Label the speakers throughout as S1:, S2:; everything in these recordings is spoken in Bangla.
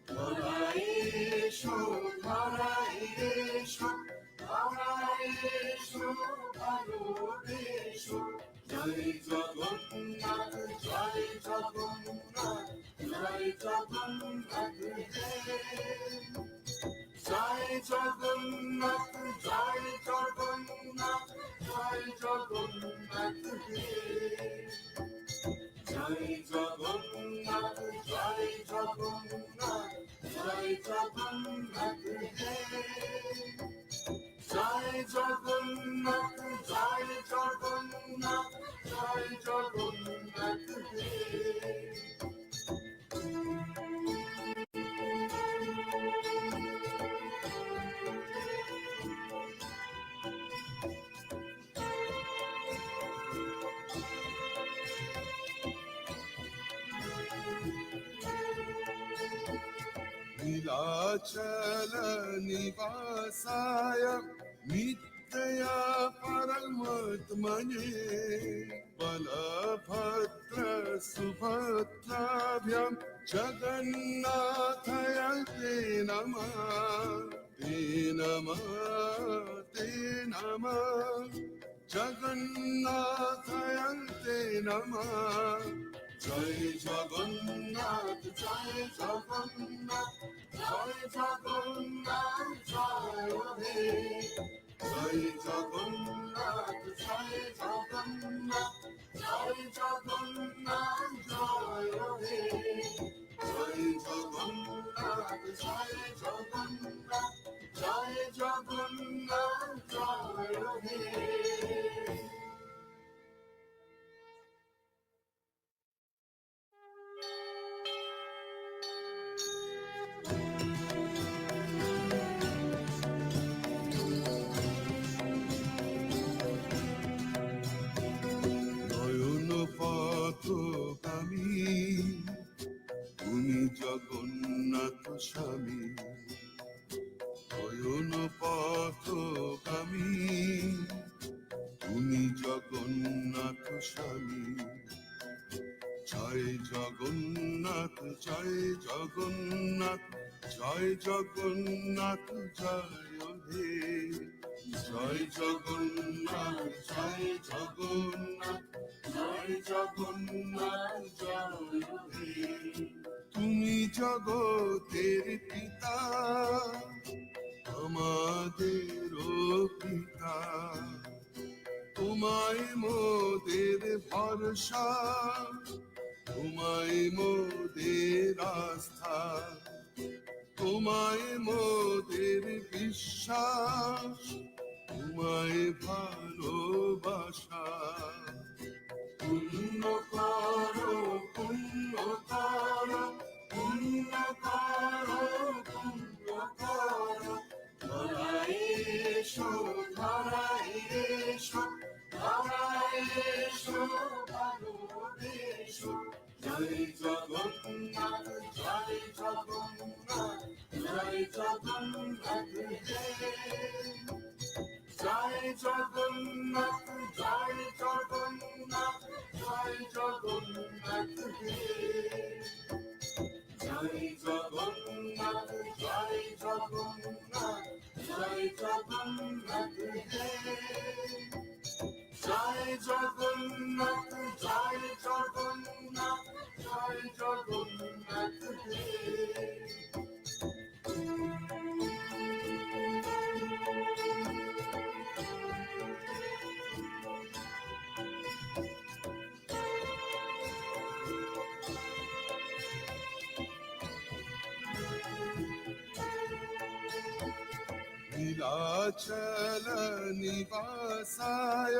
S1: ধরায় এসো, ধরায় এসো, ধরায় এসো, ভালোবেসো। জয় জগন্নাথ, জয় জগন্নাথ, জয় জগন্নাথ জয় জগন্নাথ, জয় জগন্নাথ, জয় জগন্নাথ জয় জগন্নাথ, জয় জগন্নাথ, জয় জগন্নাথ জয় জগন্নাথ, জয় জগন্নাথ, জয় জগন্নাথ
S2: नीलाचल निवासाय नित्या परमात्मने बलभद्र सुभद्राभ्यां जगन्नाथाय ते नमः, ते नमः, ते नमः। जगन्नाथाय ते नमः। জয় জগন্নাথ, জয় জগন্নাথ, জয় জগন্নাথ, জয় হে। জয় জগন্নাথ, জয় জগন্নাথ, জয় জগন্নাথ, জয় হে। জয় জগন্নাথ, জয় জগন্নাথ, জয় জগন্নাথ, জয় হে। পথগামী তুমি জগন্নাথ স্বামী, নয়ন পথগামী তুমি জগন্নাথ স্বামী। জয় জগন্নাথ, জয় জগন্নাথ, জয় জগন্নাথ, জয় হে। জয় জগন্নাথ, জয় জগন্নাথ, জয় জগন্নাথ, জয় হে। তুমি জগতের পিতা, আমাদেরও পিতা, তোমায় মোদের ভরসা, তোমায় মোদের আস্থা, তোমায় মোদের বিশ্বাস, তোমায় ভালোবাসা। পুণ্য করো, পুণ্য করো, পুণ্য করো, পুণ্য করো। ধরায় এসো, ধরায় এসো, ধরায় এসো, ভালোবেসো। জয় জগন্নাথ, জয় জগন্নাথ, জয় জগন্নাথ জয় জগন্নাথ, জয় জগন্নাথ, জয় জগন্নাথ জয় জগন্নাথ, জয় জগন্নাথ, জয় জগন্নাথ জয় জগন্নাথ, জয় জগন্নাথ, জয় জগন্নাথ नीलाचल निवासाय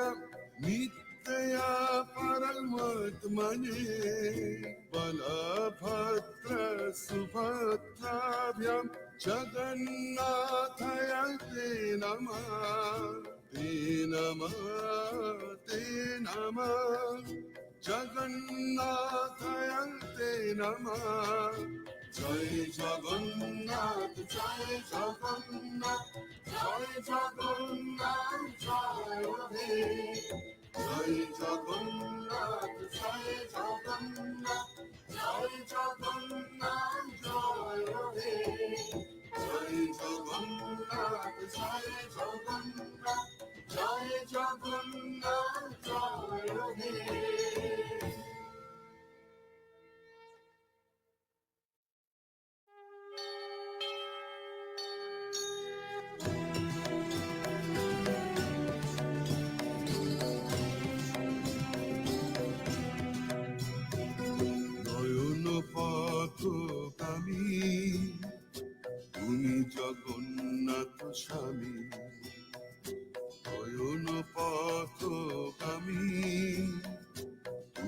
S2: नित्या परमात्मने बलभद्र सुभद्राभ्यां जगन्नाथाय ते नमः, ते नमः, ते नमः। जगन्नाथाय ते नमः। জয় জগন্নাথ, জয় জগন্নাথ, জয় জগন্নাথ, জয় হে। জয় জগন্নাথ, জয় জগন্নাথ,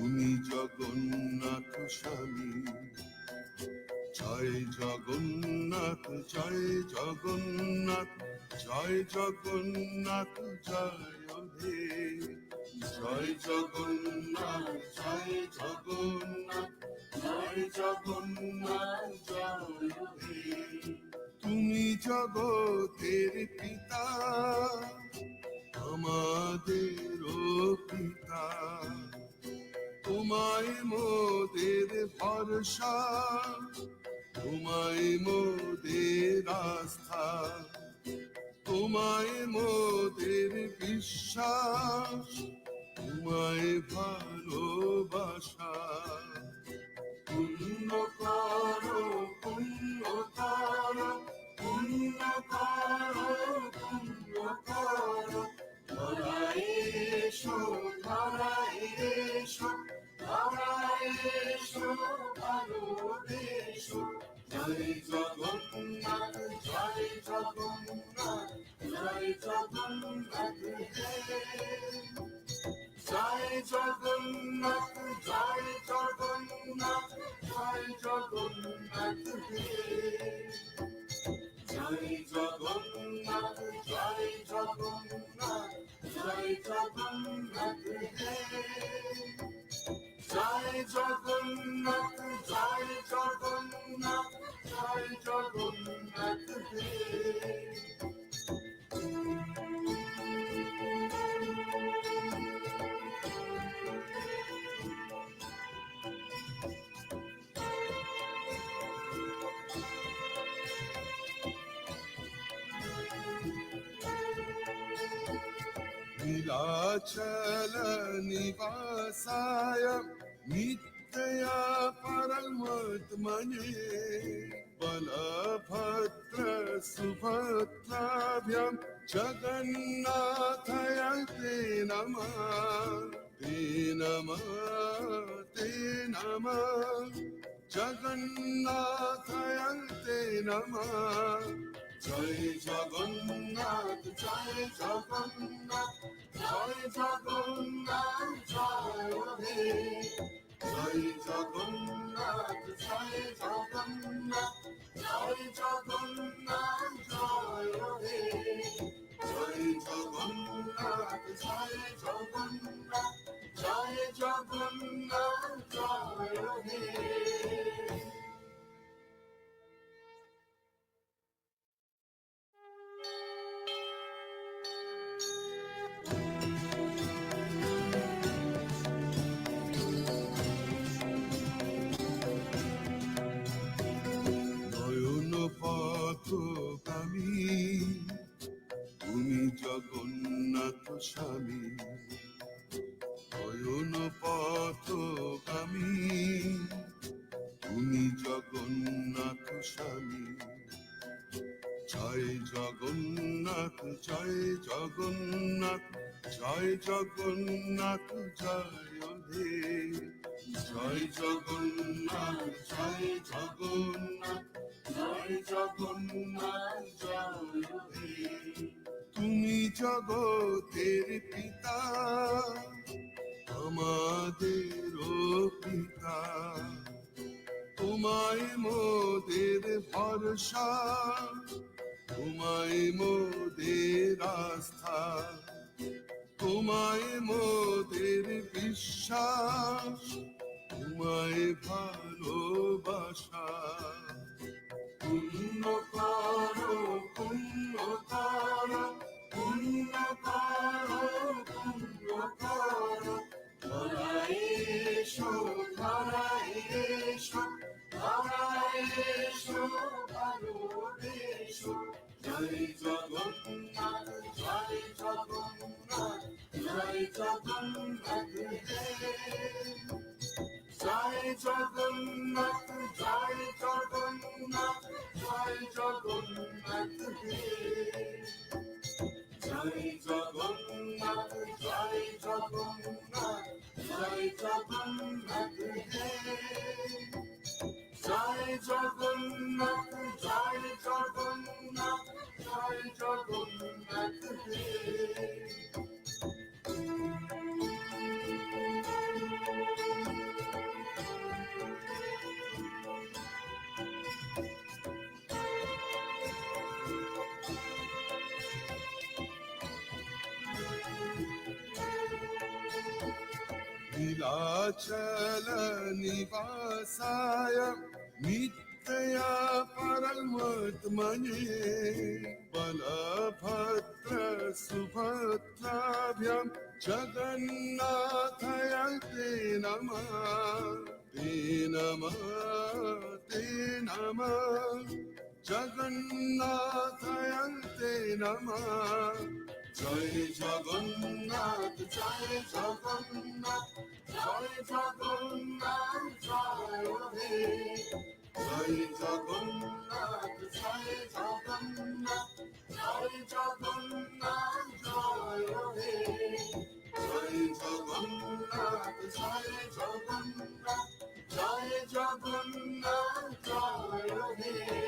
S2: তুমি জগন্নাথ স্বামী। জয় জগন্নাথ জয় জগন্নাথ জয় জগন্নাথ জয় হে। জয় জগন্নাথ জয় জগন্নাথ জয় জগন্নাথ জয় হে। তুমি জগতের পিতা, আমাদেরও পিতা। তোমায় মোদের ভরসা, তোমায় মোদের আস্থা, তোমায় মোদের বিশ্বাস, তোমায় ভালোবাসা। পুণ্য করো পুণ্য করো পুণ্য করো পুণ্য করো। ধরায় এসো ধরায় এসো ধরায় এসো ভালোবেসো। জয় জগন্নাথ জয় জগন্নাথ জয় জগন্নাথ হে। জয় জগন্নাথ জয় জগন্নাথ জয় জগন্নাথ হে। জয় জগন্নাথ জয় জগন্নাথ জয় জগন্নাথ হে। জয় জগন্নাথ জয় জগন্নাথ জয় জগন্নাথ হে। नीलाचल निवासाय नित्या परमात्मने बलभद्र सुभद्राभ्यां जगन्नाथाय ते नमः ते नमः ते नमः। जगन्नाथाय ते नमः। জয় জগন্নাথ জয় জগন্নাথ জয় জগন্নাথ জয় হে। জয় জগন্নাথ জয় জগন্নাথ জয় জগন্নাথ জয় হে। জয় জগন্নাথ জয় জগন্নাথ জয় জগন্নাথ জয় হে। পথগামী তুমি জগন্নাথ স্বামী। নয়ন পথগামী তুমি জগন্নাথ স্বামী। জয় জগন্নাথ জয় জগন্নাথ জয় জগন্নাথ জয় হে। জয় জগন্নাথ জয় জগন্নাথ জয় জগন্নাথ জয় হে। তুমি জগতের পিতা, আমাদেরও পিতা। তোমায় মোদের ভরসা, তোমায় মোদের আস্থা, তোমায় মোদের বিশ্বাস, তোমায় ভালোবাসা। পুণ্য করো পুণ্য করো পুণ্য করো পুণ্য করো। ধরায় এসো ধরায় এসো ধরায় এসো ভালোবেসো। জয় জগন্নাথ জয় জগন্নাথ জয় জগন্নাথ হে। জয় জগন্নাথ জয় জগন্নাথ জয় জগন্নাথ হে। জয় জগন্নাথ জয় জগন্নাথ জয় জগন্নাথ হে। জয় জগন্নাথ জয় জগন্নাথ জয় জগন্নাথ হে। नीलाचल निवासाय नित्यया परमत्मने बलभद्र सुभद्राभ्यां जगन्नाथाय ते नमः ते नमः ते नमः जगन्नाथाय ते नमः जय जगन्नाथ जय जगन्नाथ जय जगन्नाथ जय हे जय जगन्नाथ जय जगन्नाथ जय जगन्नाथ जय हे जय जगन्नाथ जय जगन्नाथ जय जगन्नाथ जय हे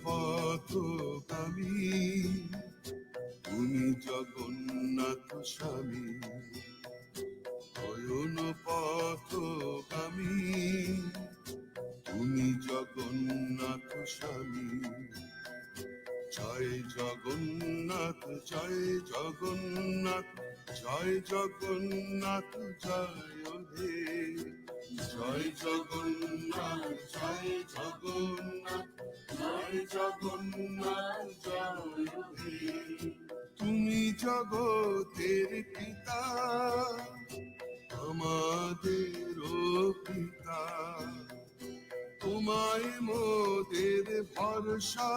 S2: পথগামী তুমি জগন্নাথ স্বামী নয়ন পথগামী তুমি জগন্নাথ স্বামী জয় জগন্নাথ জয় জগন্নাথ জয় জগন্নাথ জয় হে জয় জগন্নাথ জয় জগন্নাথ জয় জগন্নাথ জয় হে তুমি জগতের পিতা আমাদেরও পিতা তোমায় মোদের ভরসা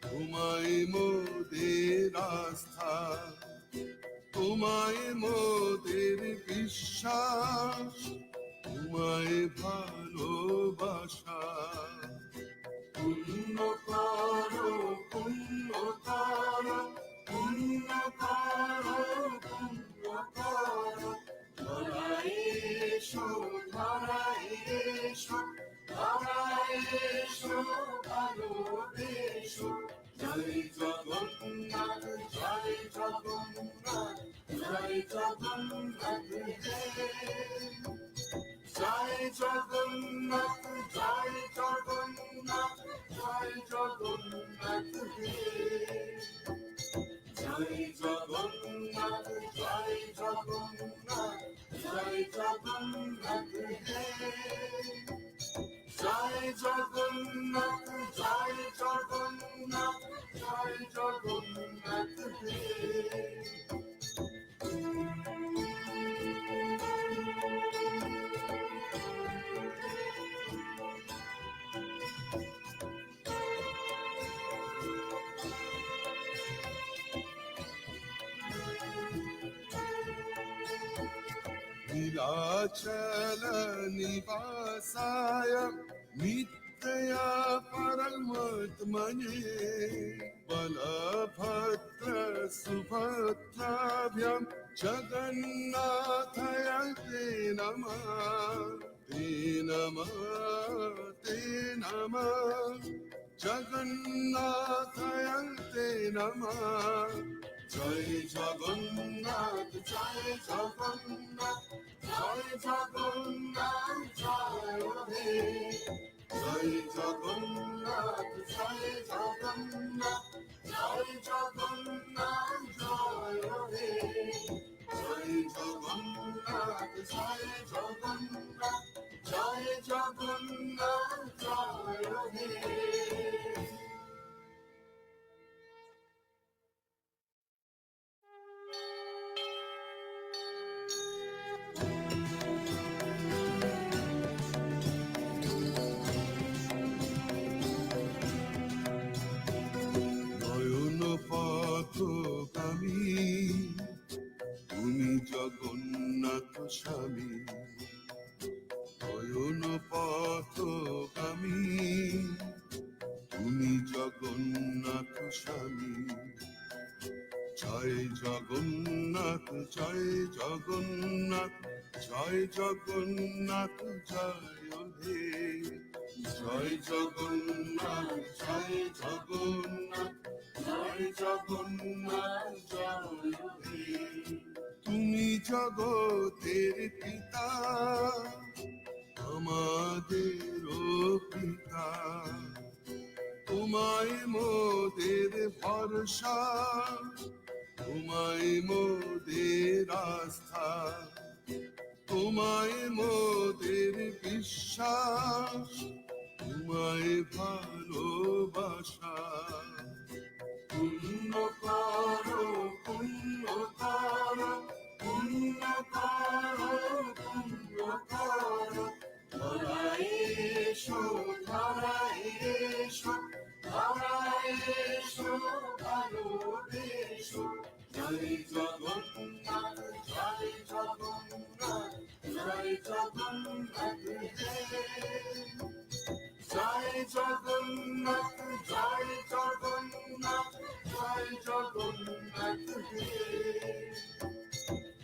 S2: তোমায় মোদের আস্থা তোমায় মোদের বিশ্বাস তোমায় ভালোবাসা পুণ্য করো পুণ্য করো পুণ্য করো পুণ্য করো ধরায় এসো ধরায় এসো ধরায় এসো ভালোবেসো জয় জগন্নাথ জয় জগন্নাথ জয় জগন্নাথ জয় জগন্নাথ জয় জগন্নাথ জয় জগন্নাথ জয় জগন্নাথ জয় জগন্নাথ জয় জগন্নাথ জয় জগন্নাথ জয় জগন্নাথ জয় জগন্নাথ नीलाचल निवासाय नित्यया परमत्मने बलभद्र सुभद्राभ्यां जगन्नाथाय ते नमः ते नमः ते नमः जगन्नाथाय ते नमः जय जगन्नाथ जय जगन्नाथ जय जगन्नाथ जय हे जय जगन्नाथ जय जगन्नाथ जय जगन्नाथ जय हे जय जगन्नाथ जय जगन्नाथ जय जगन्नाथ जय हे পথগামী তুমি জগন্নাথ স্বামী নয়ন পথগামী তুমি জগন্নাথ স্বামী জয় জয় জগন্নাথ জয় জগন্নাথ জয় জগন্নাথ জয় হে
S1: জয় জগন্নাথ জয় জগন্নাথ জয় জগন্নাথ জয় হে
S2: তুমি জগতের পিতা আমাদেরও পিতা তোমায় মোদের ভরসা তোমায় মোদের আস্থা তোমায় মোদের বিশ্বাস তোমায় ভালোবাসা
S1: পুণ্য করো পুণ্য করো পুণ্য করো পুণ্য করো ধরায় এসো ধরায় এসো ধরায় এসো ভালোবেসো জয় জগন্নাথ জয় জগন্নাথ জয় জগন্নাথ জয় জগন্নাথ জয় জগন্নাথ জয় জগন্নাথ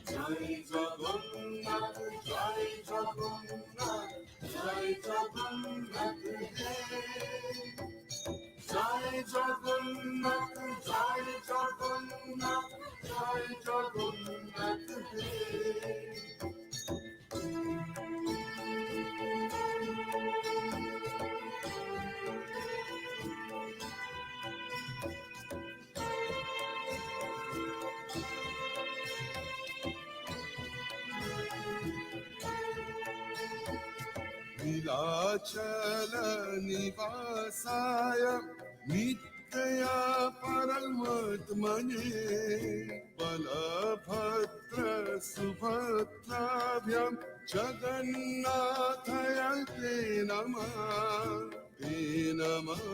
S1: জয় জগন্নাথ জয় জগন্নাথ জয় জগন্নাথ জয় জগন্নাথ জয় জগন্নাথ জয় জগন্নাথ
S2: नीलाचल निवासाय नित्या परमात्मने बलभद्र सुभद्राभ्यां जगन्नाथाय ते नमः ते नमः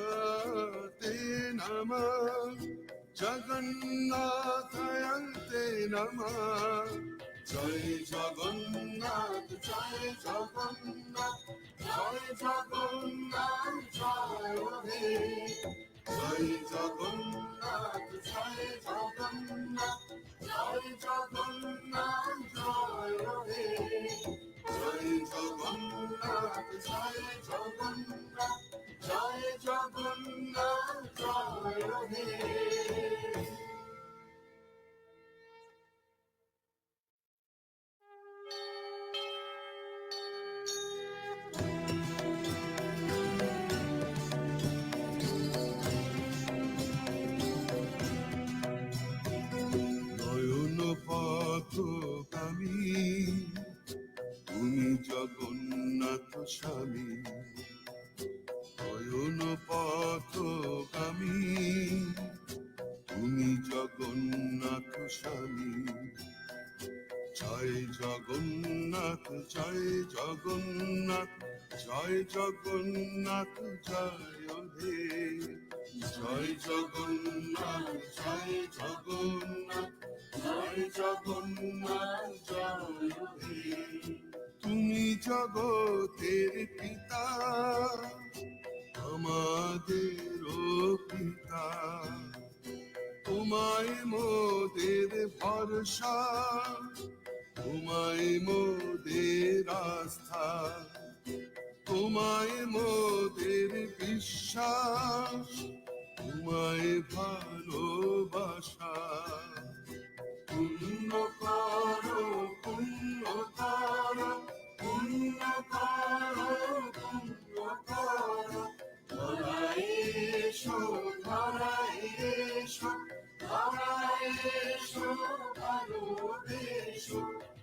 S2: ते नमः जगन्नाथाय ते नमः
S1: জয় জগন্নাথ জয় জগন্নাথ জয় জগন্নাথ জয় হে জয় জগন্নাথ জয় জগন্নাথ জয় জগন্নাথ জয় হে জয় জগন্নাথ জয় জগন্নাথ জয় জগন্নাথ জয় হে
S2: নয়ন পথগামী তুমি জগন্নাথ স্বামী নয়ন পথগামী তুমি জগন্নাথ স্বামী জয় জগন্নাথ জয় জগন্নাথ জয় জগন্নাথ জয় হে
S1: জয় জগন্নাথ জয় জগন্নাথ জয় জগন্নাথ জয় হে
S2: তুমি জগতের পিতা আমাদেরও পিতা তোমায় মোদের ভরসা তোমায় মোদের আস্থা তোমায় মোদের বিশ্বাস তোমায় ভালোবাসা
S1: পুণ্য করো পুণ্য করো পুণ্য করো পুণ্য করো ধরায় এসো ধরায় এসো ধরায় এসো ভালোবেসো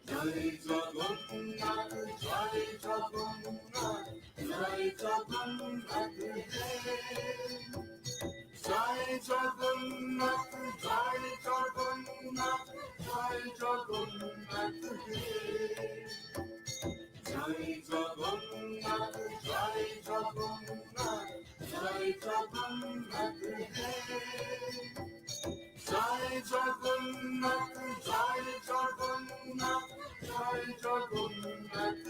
S1: জয় জগন্নাথ জয় জগন্নাথ জয় জগন্নাথ জয় জগন্নাথ জয় জগন্নাথ জয় জগন্নাথ জয় জগন্নাথ জয় জগন্নাথ জয় জগন্নাথ জয় জগন্নাথ জয় জগন্নাথ জয় জগন্নাথ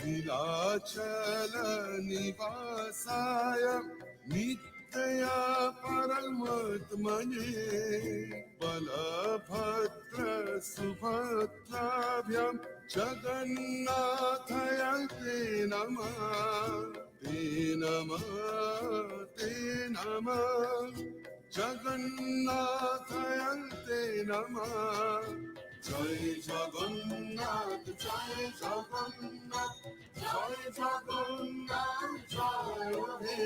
S2: नीलाचल निवासाय नित्या परमात्मने बलभद्र सुभद्राभ्यां जगन्नाथाय ते नमः ते नमः ते नमः जगन्नाथाय ते नमः जय जगन्नाथ जय जगन्नाथ जय जगन्नाथ जय हे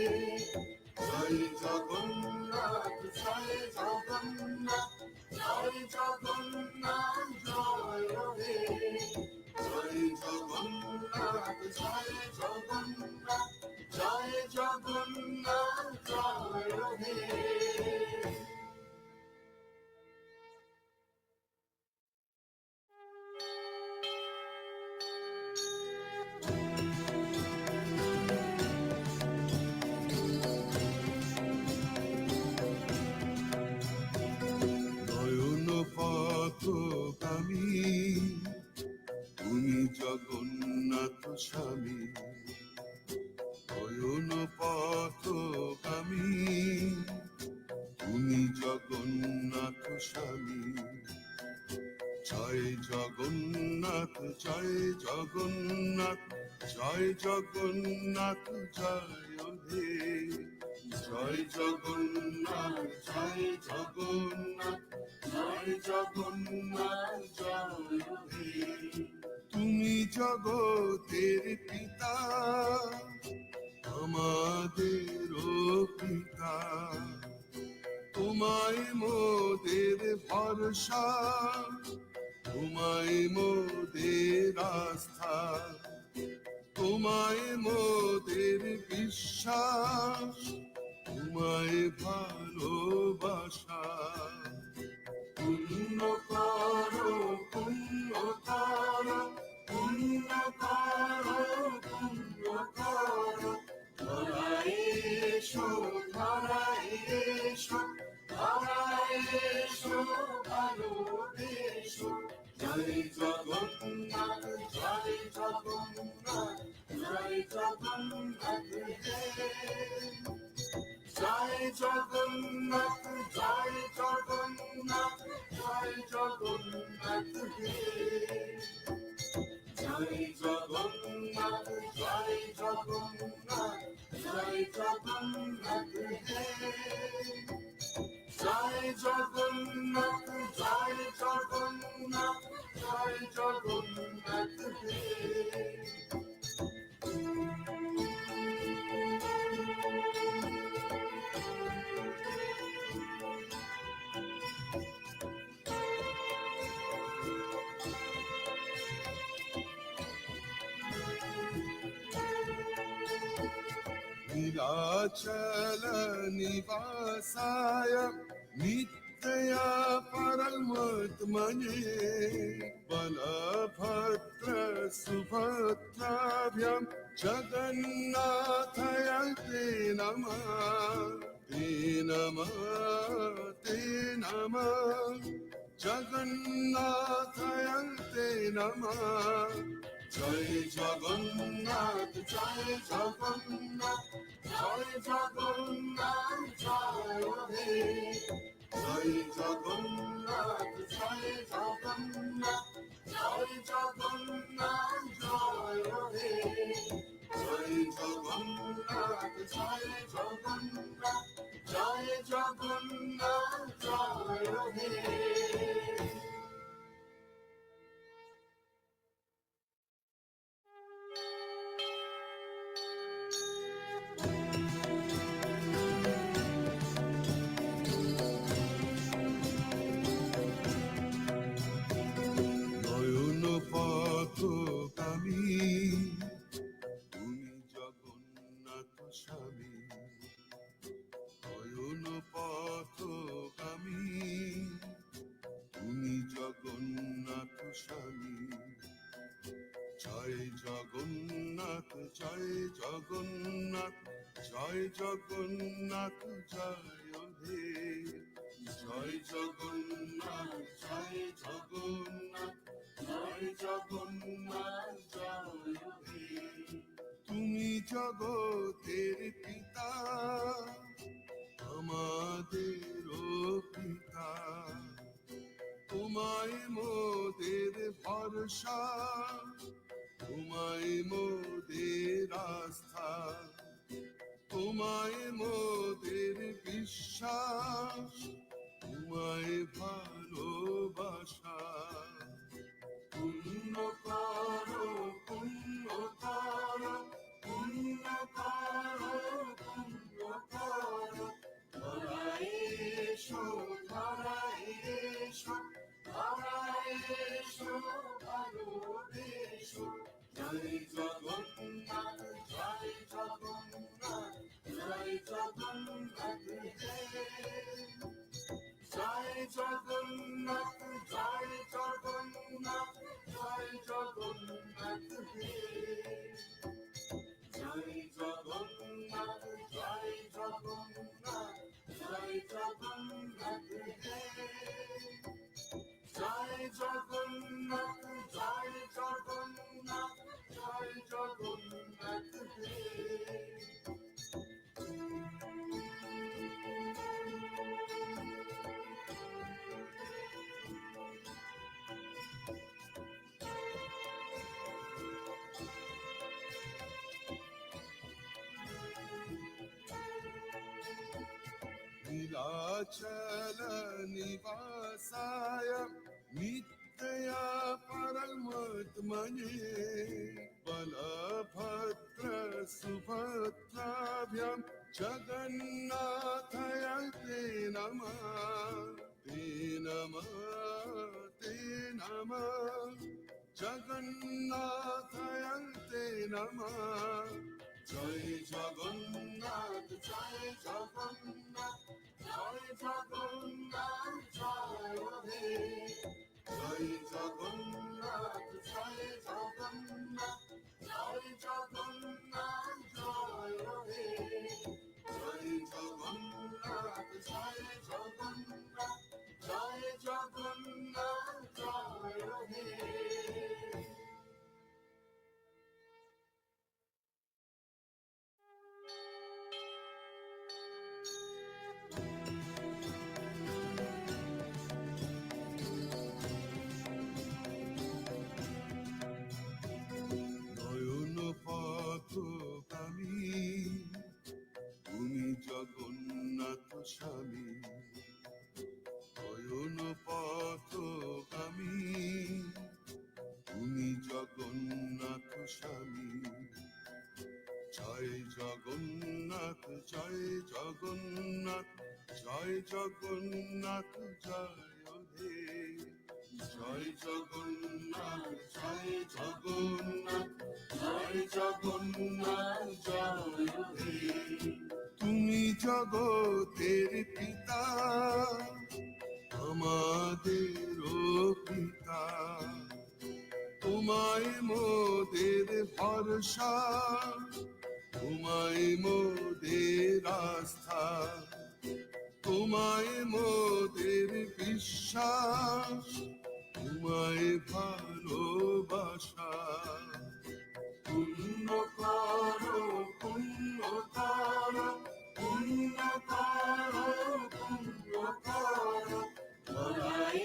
S2: जय जगन्नाथ जय जगन्नाथ जय जगन्नाथ जय हे जय जगन्नाथ जय जगन्नाथ जय जगन्नाथ जय हे পথগামী তুমি জগন্নাথ স্বামী নয়ন পথগামী তুমি জগন্নাথ স্বামী জয় জগন্নাথ জয় জগন্নাথ জয় জগন্নাথ জয় হে জয় জগন্নাথ জয় জগন্নাথ জয় জগন্নাথ জয় হে তুমি জগতের পিতা আমাদেরও পিতা তোমায় মোদের ভরসা তোমায় মোদের আস্থা তোমায় মোদের বিশ্বাস তোমায় ভালোবাসা পুণ্য করো পুণ্য করো পুণ্য করো পুণ্য করো ধরায় এসো ধরায় এসো ধরায় এসো ভালোবেসো জয় জগন্নাথ জয় জগন্নাথ জয় জগন্নাথ জয় জগন্নাথ জয় জগন্নাথ জয় জগন্নাথ জয় জগন্নাথ জয় জগন্নাথ জয় জগন্নাথ জয় জগন্নাথ জয় জগন্নাথ জয় জগন্নাথ नीलाचल निवासाय नित्या परमात्मने बलभद्र सुभद्राभ्यां जगन्नाथाय ते नमः ते नमः ते नमः जगन्नाथाय ते नमः जय जगन्नाथ जय जगन्नाथ जय जगन्नाथ जय हे जय जगन्नाथ जय जगन्नाथ जय जगन्नाथ जय हे जय जगन्नाथ जय जगन्नाथ जय जगन्नाथ जय हे পথগামী তুমি জগন্নাথ স্বামী নয়ন পথগামী তুমি জগন্নাথ স্বামী জয় জগন্নাথ জয় জগন্নাথ জয় জগন্নাথ জয় হে জয় জগন্নাথ জয় জগন্নাথ জয় জগন্নাথ জয় হে ভরসা, তোমায় মোদের আস্থা, তোমায় মোদের বিশ্বাস, তোমায় ভালোবাসা।
S1: পুণ্য করো, পুণ্য করো, পুণ্য করো, পুণ্য করো। ধরায় এসো, ধরায় এসো, ধরায় এসো, ভালোবেসো। জয় জগন্নাথ, জয় জগন্নাথ, জয় জগন্নাথ জয় জগন্নাথ, জয় জগন্নাথ, জয় জগন্নাথ জয় জগন্নাথ, জয় জগন্নাথ, জয় জগন্নাথ জয় জগন্নাথ, জয় জগন্নাথ, জয় জগন্নাথ
S2: नीलाचल निवासाय नित्या परमात्मने बलभद्र सुभद्राभ्यां जगन्नाथाय ते नमः, ते नमः, ते नमः। जगन्नाथाय ते नमः।
S1: জয় জগন্নাথ, জয় জগন্নাথ, জয় জগন্নাথ, জয় হে। জয় জগন্নাথ, জয় জগন্নাথ, জয় জগন্নাথ, জয় হে। জয় জগন্নাথ, জয় জগন্নাথ, জয় জগন্নাথ, জয় হে।
S2: নয়ন পথগামী তুমি জগন্নাথ স্বামী, নয়ন পথগামী তুমি জগন্নাথ স্বামী। জয় জগন্নাথ, জয় জগন্নাথ, জয় জগন্নাথ, জয় হে। জয় জগন্নাথ, জয় জগন্নাথ, জয় জগন্নাথ, জয় হে। তুমি জগতের পিতা, আমাদেরও পিতা, তোমায় মোদের ভরসা, তোমায় মোদের আস্থা, তোমায় মোদের বিশ্বাস, তোমায় ভালোবাসা।
S1: পুণ্য করো, পুণ্য করো, পুণ্য করো, পুণ্য করো। ধরায়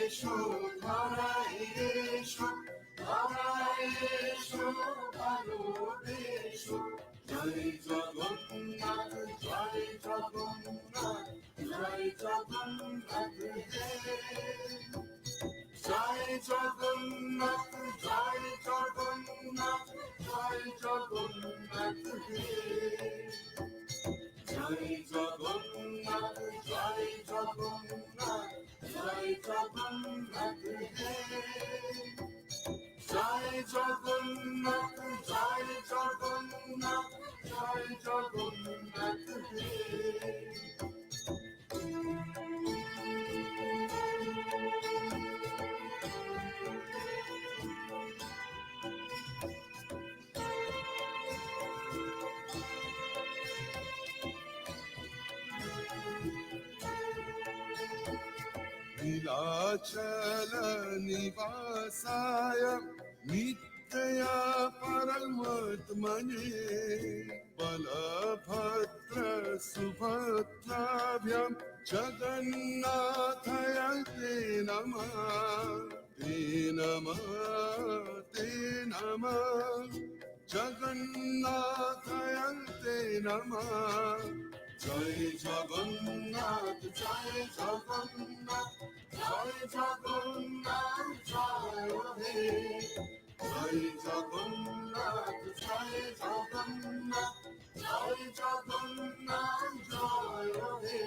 S1: এসো, ধরায় এসো, ধরায় এসো, ভালোবেসো। জয় জগন্নাথ, জয় জগন্নাথ, জয় জগন্নাথ জয় জগন্নাথ, জয় জগন্নাথ, জয় জগন্নাথ জয় জগন্নাথ, জয় জগন্নাথ, জয় জগন্নাথ জয় জগন্নাথ, জয় জগন্নাথ, জয় জগন্নাথ
S2: नीलाचल निवासाय नित्या परमात्मने बलभद्र सुभद्राभ्यां जगन्नाथाय ते नमः, ते नमः जगन्नाथाय ते नमः
S1: জয় জগন্নাথ জয় জগন্নাথ জয় জগন্নাথ জয় হে জয় জগন্নাথ জয় জগন্নাথ জয় জগন্নাথ জয় হে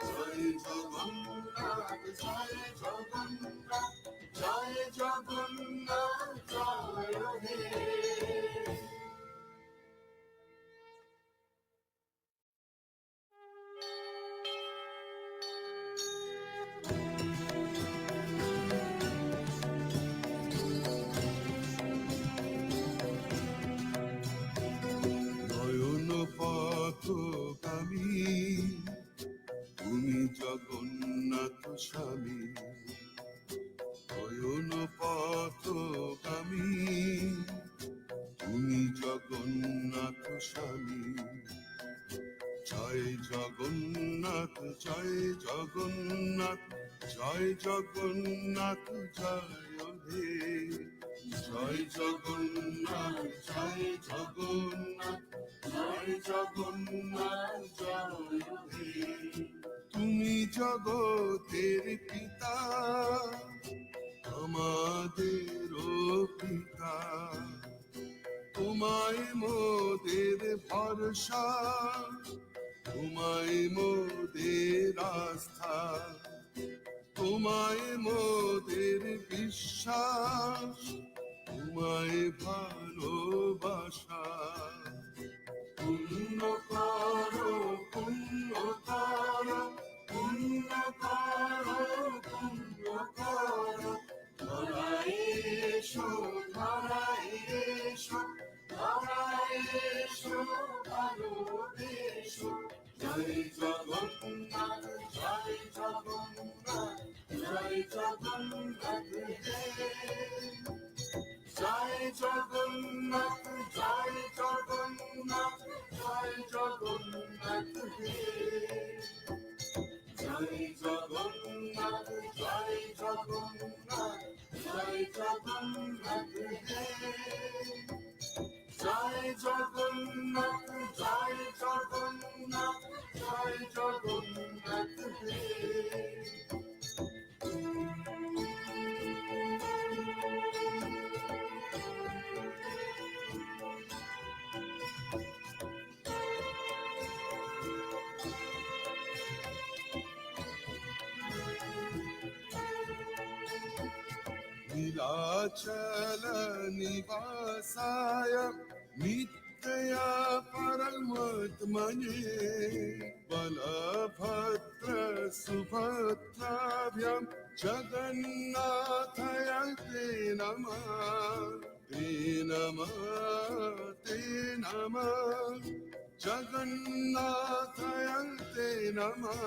S1: জয় জগন্নাথ জয় জগন্নাথ জয় জগন্নাথ জয় হে
S2: নয়ন পথগামী তুমি জগন্নাথ স্বামী নয়ন পথগামী তুমি জগন্নাথ স্বামী জয় জগন্নাথ জয় জগন্নাথ জয় জগন্নাথ জয় হে জয় জগন্নাথ জয় জগন্নাথ
S1: জয় জগন্নাথ জয় হে
S2: তুমি জগতের পিতা আমাদেরও পিতা তোমায় মোদের ভরসা তোমায় মোদের আস্থা তোমায় মোদের বিশ্বাস তোমায় ভালোবাসা
S1: পুণ্য করো পুণ্য করো পুণ্য করো পুণ্য করো ধরায় এসো ধরায় এসো ধরায় এসো ভালোবেসো জয় জগন্নাথ জয় জগন্নাথ জয় জগন্নাথ হে জয় জগন্নাথ জয় জগন্নাথ জয় জগন্নাথ হে জয় জগন্নাথ জয় জগন্নাথ জয় জগন্নাথ হে জয় জগন্নাথ জয় জগন্নাথ জয় জগন্নাথ হে
S2: नीलाचल निवासाय नित्या परमात्मने बलभद्र सुभद्राभ्यां जगन्नाथाय ते नमः ते नमः ते नमः जगन्नाथाय ते नमः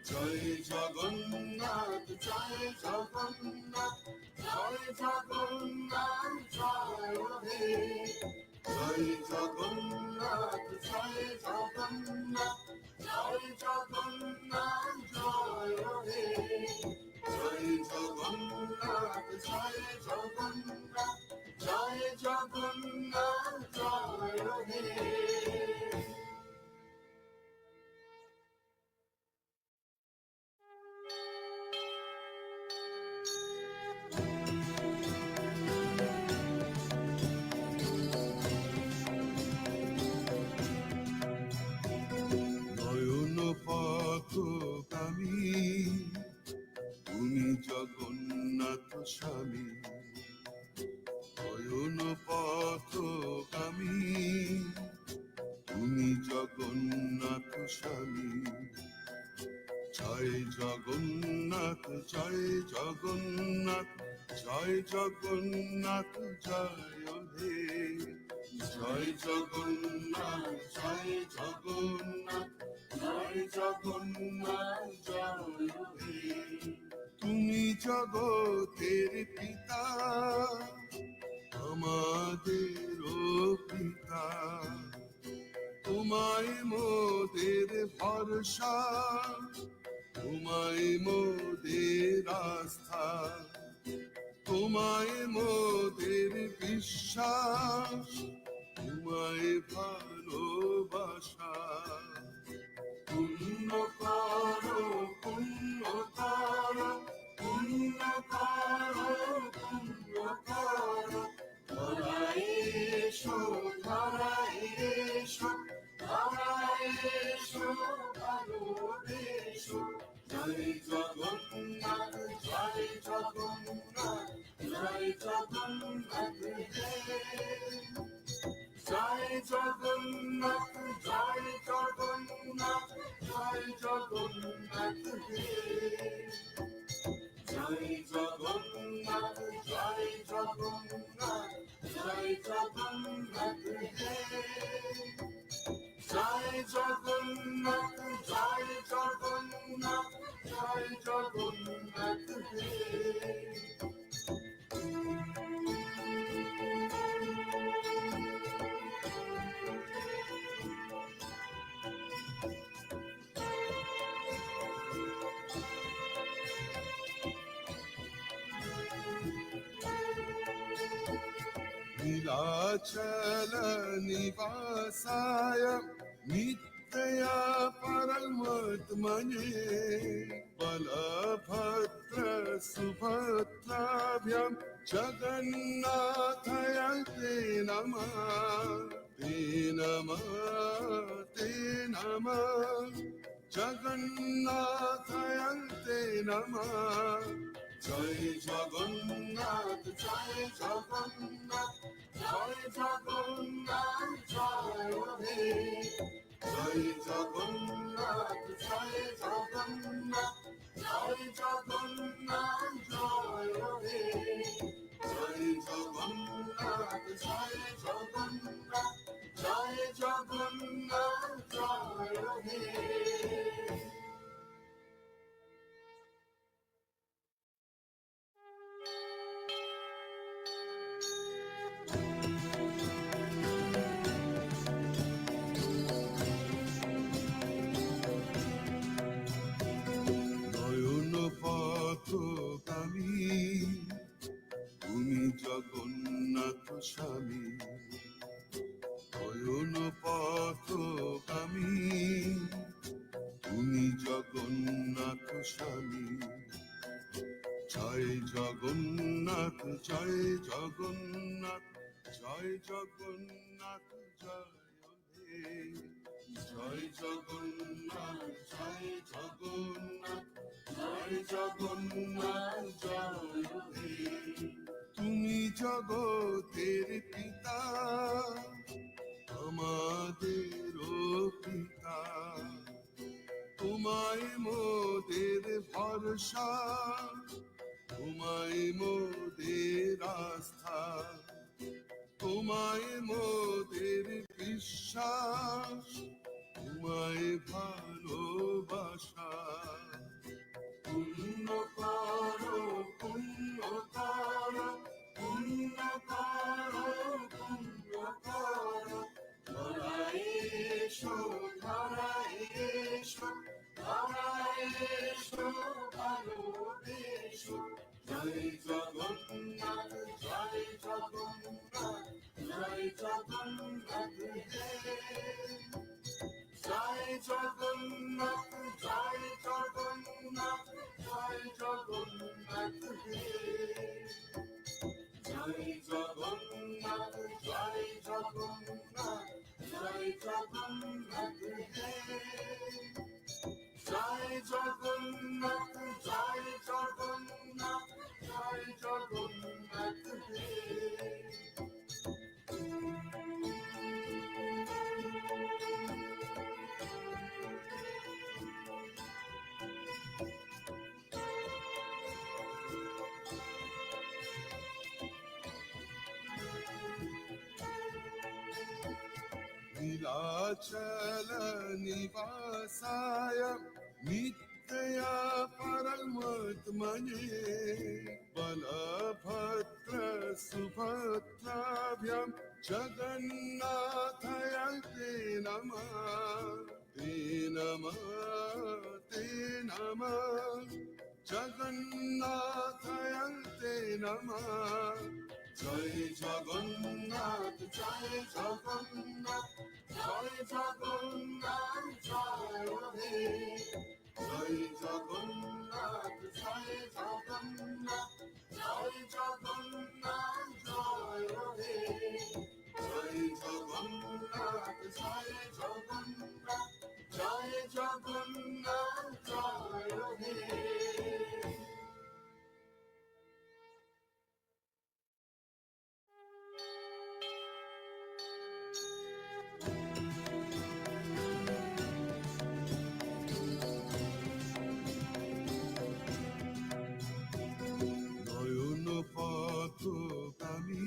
S1: জয় জগন্নাথ জয় জগন্নাথ জয় জগন্নাথ জয় হে জয় জগন্নাথ জয় জগন্নাথ জয় জগন্নাথ জয় হে জয় জগন্নাথ জয় জগন্নাথ জয় জগন্নাথ জয় হে
S2: নয়ন পথগামী তুমি জগন্নাথ স্বামী নয়ন পথগামী তুমি জগন্নাথ স্বামী জয় জগন্নাথ জয় জগন্নাথ জয় জগন্নাথ জয় হে জয় জগন্নাথ জয় জগন্নাথ
S1: জয় জগন্নাথ জয় হে
S2: তুমি জগতের পিতা আমাদেরও পিতা তোমায় মোদের ভরসা তোমায় মোদের আস্থা তোমায় মোদের বিশ্বাস, তোমায় ভালোবাসা।
S1: পুণ্য করো পুণ্য করো পুণ্য করো পুণ্য করো, ধরায় এসো ধরায় এসো ধরায় এসো ভালোবেসো। জয় জগন্নাথ জয় জগন্নাথ জয় জগন্নাথ জয় জগন্নাথ জয় জগন্নাথ জয় জগন্নাথ জয় জগন্নাথ জয় জগন্নাথ জয় জগন্নাথ জয় জগন্নাথ জয় জগন্নাথ জয় জগন্নাথ।
S2: नीलाचल निवासाय नित्या परमात्मने बलभद्र सुभद्राभ्यां जगन्नाथाय ते नमः ते नमः ते नमः जगन्नाथाय ते नमः।
S1: জয় জগন্নাথ জয় জগন্নাথ জয় জগন্নাথ জয় হে। জয় জগন্নাথ জয় জগন্নাথ জয় জগন্নাথ জয় হে। জয় জগন্নাথ জয় জগন্নাথ জয় জগন্নাথ জয় হে।
S2: নয়ন পথগামী তুমি জগন্নাথ স্বামী, নয়ন পথগামী তুমি জগন্নাথ স্বামী। জয় জগন্নাথ জয় জগন্নাথ জয় জগন্নাথ জয় হে।
S1: জয় জগন্নাথ জয় জগন্নাথ জয় জগন্নাথ জয় হে।
S2: তুমি জগতের পিতা আমাদেরও পিতা, তোমায় মোদের ভরসা তোমায় মোদের আস্থা, তোমায় মোদের বিশ্বাস তোমায় ভালোবাসা।
S1: পুণ্য করো পুণ্য করো পুণ্য করো পুণ্য করো, ধরায় এসো ধরায় এসো ধরায় এসো ভালোবেসো। জয় জগন্নাথ জয় জগন্নাথ জয় জগন্নাথ জয় জগন্নাথ জয় জগন্নাথ জয় জগন্নাথ জয় জগন্নাথ জয় জগন্নাথ জয় জগন্নাথ জয় জগন্নাথ জয় জগন্নাথ জয় জগন্নাথ।
S2: नीलाचल निवासाय नित्या परमात्मने बलभद्र सुभद्राभ्यां जगन्नाथाय ते नमः ते नमः ते नमः জগন্নাথয়ন্তে নমঃ।
S1: জয় জগন্নাথ জয় জগন্নাথ জয় জগন্নাথ জয় হে জয় জগন্নাথ জয় জগন্নাথ জয় জগন্নাথ জয় হে জয় জগন্নাথ জয় জগন্নাথ জয় জগন্নাথ জয় হে।
S2: নয়ন পথগামী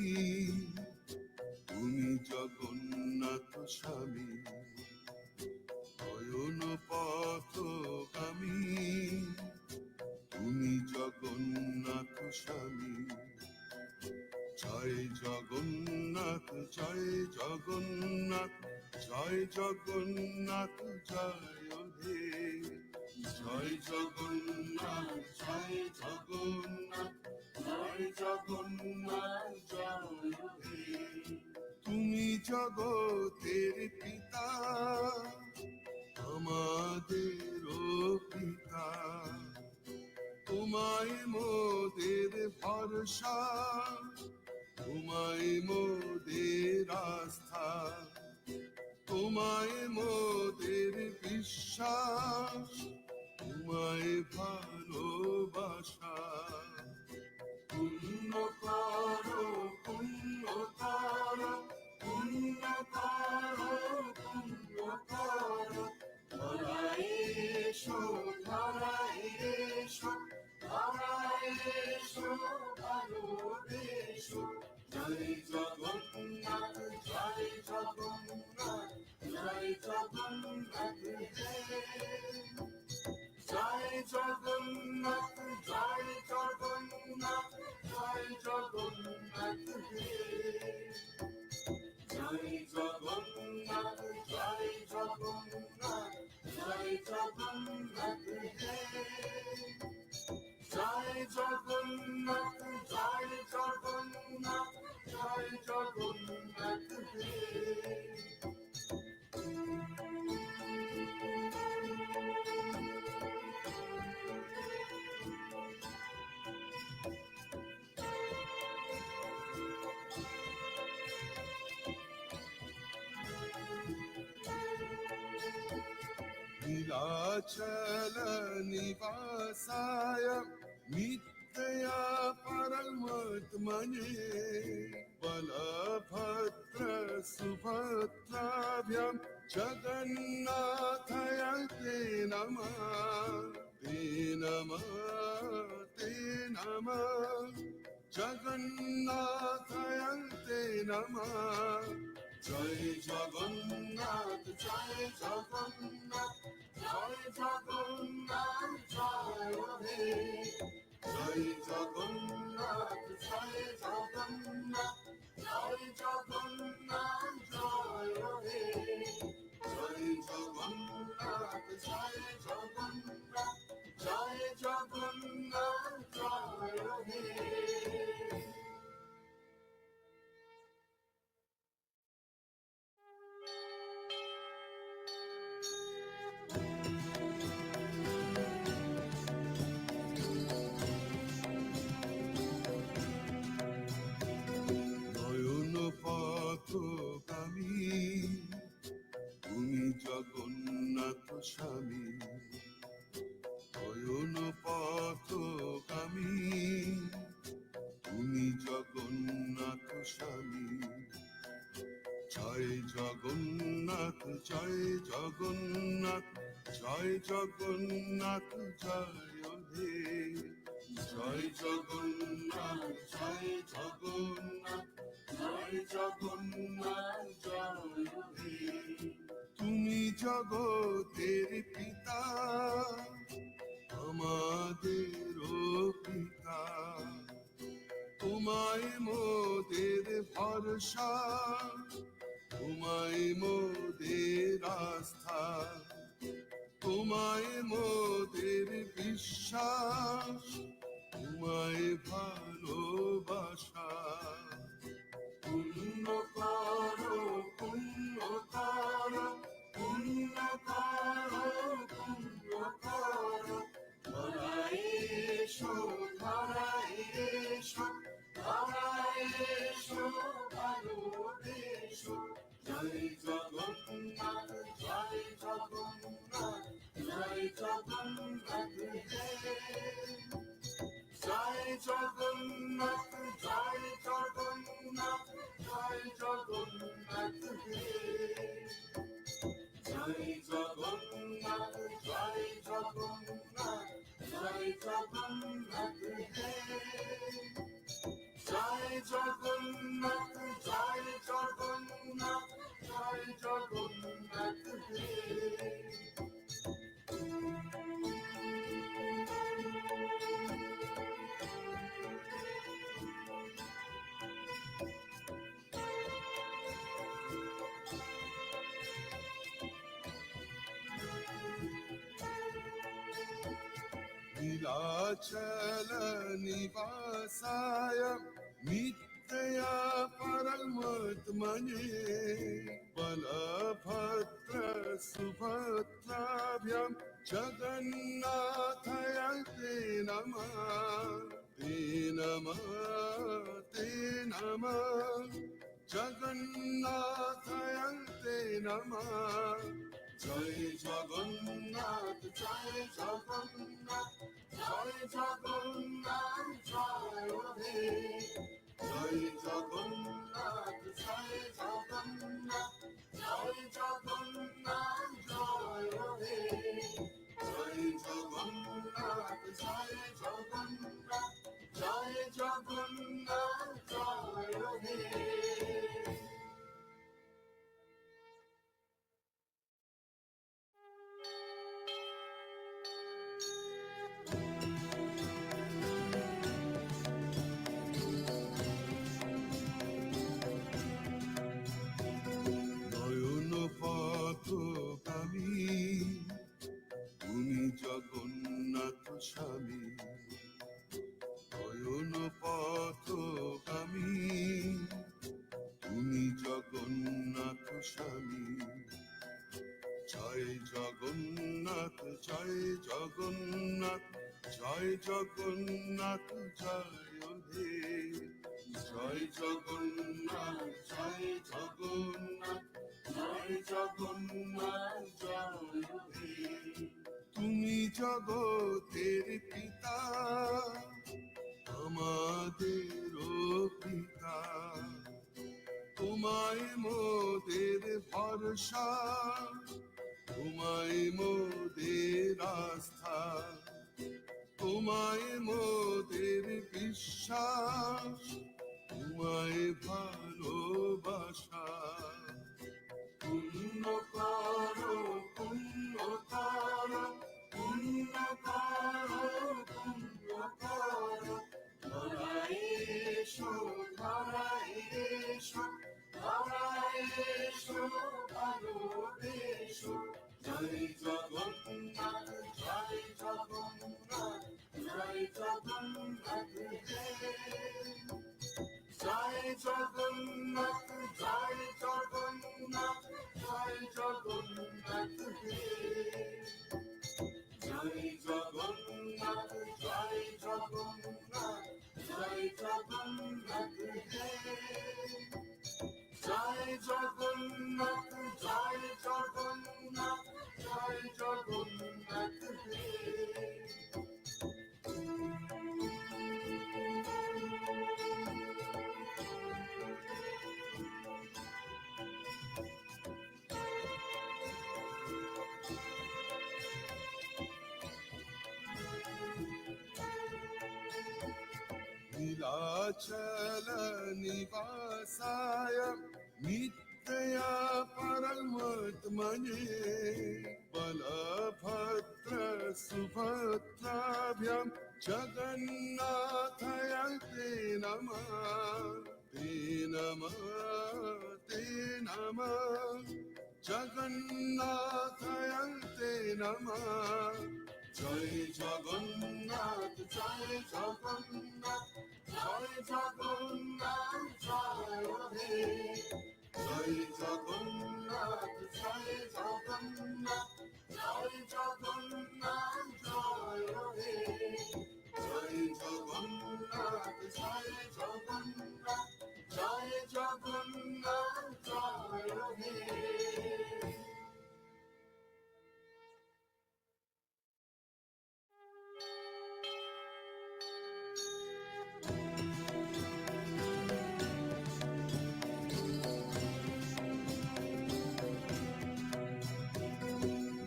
S2: তুমি জগন্নাথ স্বামী। নয়ন পথগামী তুমি জগন্নাথ স্বামী। জয় জগন্নাথ জয় জগন্নাথ জয় জগন্নাথ জয় হে জয় জগন্নাথ জয় জগন্নাথ জয় জগন্নাথ জয় হে। তুমি জগতের পিতা আমাদেরও পিতা। তোমায় মোদের ভরসা তোমায় মোদের আস্থা। তোমায় মোদের বিশ্বাস তোমায় ভালোবাসা।
S1: পুণ্য করো পুণ্য করো পুণ্য করো পুণ্য করো ধরায় এসো ধরায় এসো ধরায় এসো ভালোবেসো। জয় জগন্নাথ জয় জগন্নাথ জয় জগন্নাথ হে জয় জগন্নাথ জয় জগন্নাথ জয় জগন্নাথ হে জয় জগন্নাথ জয় জগন্নাথ জয় জগন্নাথ হে জয় জগন্নাথ জয় জগন্নাথ জয় জগন্নাথ হে।
S2: नीलाचल निवासाय नित्या परमात्मने बलभद्र सुभद्राभ्यां जगन्नाथाय ते नमः। ते नमः ते नमः जगन्नाथाय ते नमः।
S1: জয় জগন্নাথ জয় জগন্নাথ জয় জগন্নাথ জয় হে জয় জগন্নাথ জয় জগন্নাথ জয় জগন্নাথ জয় হে জয় জগন্নাথ জয় জগন্নাথ জয় জগন্নাথ জয় হে।
S2: নয়ন পথগামী তুমি জগন্নাথ স্বামী। নয়ন পথগামী তুমি জগন্নাথ স্বামী। জয় জগন্নাথ জয় জগন্নাথ জয় জগন্নাথ জয় হে জয় জগন্নাথ জয় জগন্নাথ জয় জগন্নাথ জয় হে। তুমি জগতের পিতা আমাদেরও পিতা। তোমায় মোদের ভরসা তোমায় মোদের আস্থা। তোমায় মোদের বিশ্বাস তোমায় ভালোবাসা।
S1: পুণ্য করো পুণ্য করো পুণ্য করো পুণ্য করো ধরায় এসো ধরায় এসো ধরায় এসো ভালোবেসো জয় জগন্নাথ জয় জগন্নাথ জয় জগন্নাথ জয় জগন্নাথ জয় জগন্নাথ জয় জগন্নাথ জয় জগন্নাথ জয় জগন্নাথ জয় জগন্নাথ জয় জগন্নাথ জয় জগন্নাথ জয় জগন্নাথ
S2: नीलाचल निवासाय नित्या परमात्मने बलभद्र सुभद्राभ्यां जगन्नाथाय ते नमः ते नमः ते नमः जगन्नाथाय ते नमः
S1: জয় জগন্নাথ জয় জগন্নাথ জয় জগন্নাথ জয় হে জয় জগন্নাথ জয় জগন্নাথ জয় জগন্নাথ জয় হে জয় জগন্নাথ জয় জগন্নাথ জয় জগন্নাথ জয় হে
S2: নয়ন পথগামী তুমি জগন্নাথ স্বামী নয়ন পথগামী তুমি জগন্নাথ স্বামী জয় জগন্নাথ জয় জগন্নাথ জয় জগন্নাথ জয় হে জয় জগন্নাথ জয় জগন্নাথ জয় জগন্নাথ জয় হে তুমি জগতের পিতা আমাদেরও পিতা তোমায় মোদের ভরসা তোমায় মোদের আস্থা তোমায় মোদের বিশ্বাস তোমায় ভালোবাসা
S1: পুণ্য করো পুণ্য করো পুণ্য করো পুণ্য করো ধরায় এসো ধরায় এসো ধরায় এসো ভালোবেসো জয় জগন্নাথ জয় জগন্নাথ জয় জগন্নাথ জয় জগন্নাথ জয় জগন্নাথ জয় জগন্নাথ জয় জগন্নাথ জয় জগন্নাথ জয় জগন্নাথ জয় জগন্নাথ জয় জগন্নাথ জয় জগন্নাথ
S2: नीलाचल निवासाय नित्या परमात्मने बलभद्र सुभद्राभ्यां जगन्नाथाय ते नमः ते नमः ते नमः जगन्नाथाय ते नमः জয় জগন্নাথ জয় জগন্নাথ
S1: জয় জগন্নাথ জয় হে
S2: জয় জগন্নাথ
S1: জয় জগন্নাথ জয় জগন্নাথ জয় হে
S2: জয় জগন্নাথ
S1: জয় জগন্নাথ জয় জগন্নাথ জয় হে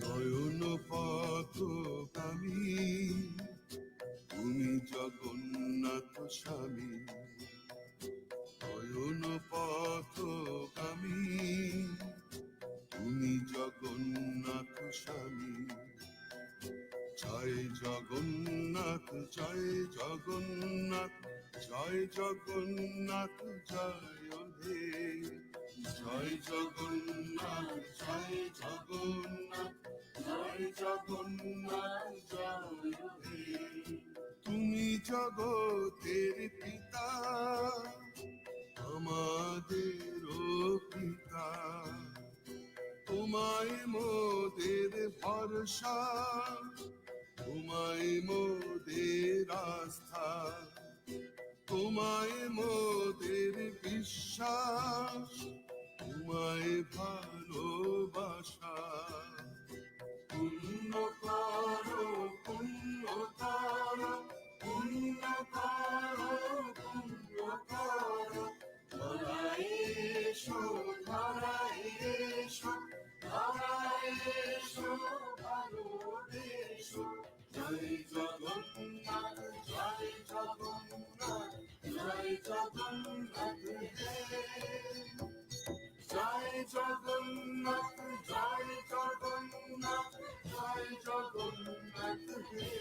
S2: নয়ন পথগামী তুমি জগন্নাথ স্বামী নয়ন পথগামী তুমি জগন্নাথ স্বামী জয় জগন্নাথ জয় জগন্নাথ জয় জগন্নাথ জয় হে জয় জগন্নাথ জয় জগন্নাথ
S1: জয় জগন্নাথ জয় হে
S2: তুমি জগতের পিতা আমাদেরও পিতা তোমায় মোদের ভরসা তোমায় মোদের আস্থা তোমায় মোদের বিশ্বাস তোমায় ভালোবাসা
S1: পুণ্য করো পুণ্য করো পুণ্য করো পুণ্য করো ধরায় এসো ধরায় এসো ধরায় এসো ভালোবেসো জয় জগন্নাথ জয় জগন্নাথ জয় জগন্নাথ হে জয় জগন্নাথ জয় জগন্নাথ জয় জগন্নাথ হে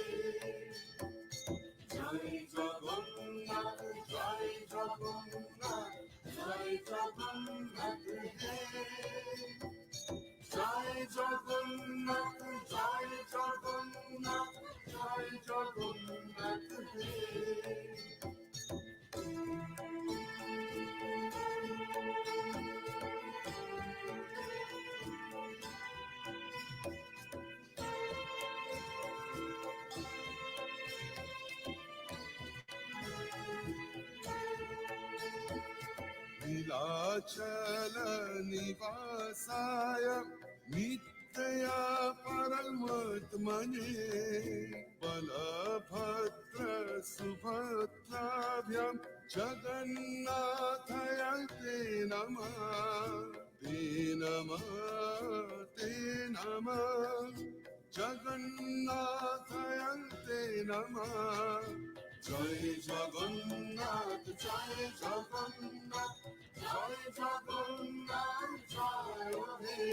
S1: জয় জগন্নাথ জয় জগন্নাথ জয় জগন্নাথ হে জয় জগন্নাথ জয় জগন্নাথ জয় জগন্নাথ হে
S2: नीलाचल निवासाय नित्या परमात्मने बलभद्र सुभद्राभ्यां जगन्नाथाय ते नमः ते नमः ते नमः जगन्नाथाय ते नमः জয় জগন্নাথ জয় জগন্নাথ
S1: জয় জগন্নাথ জয় হে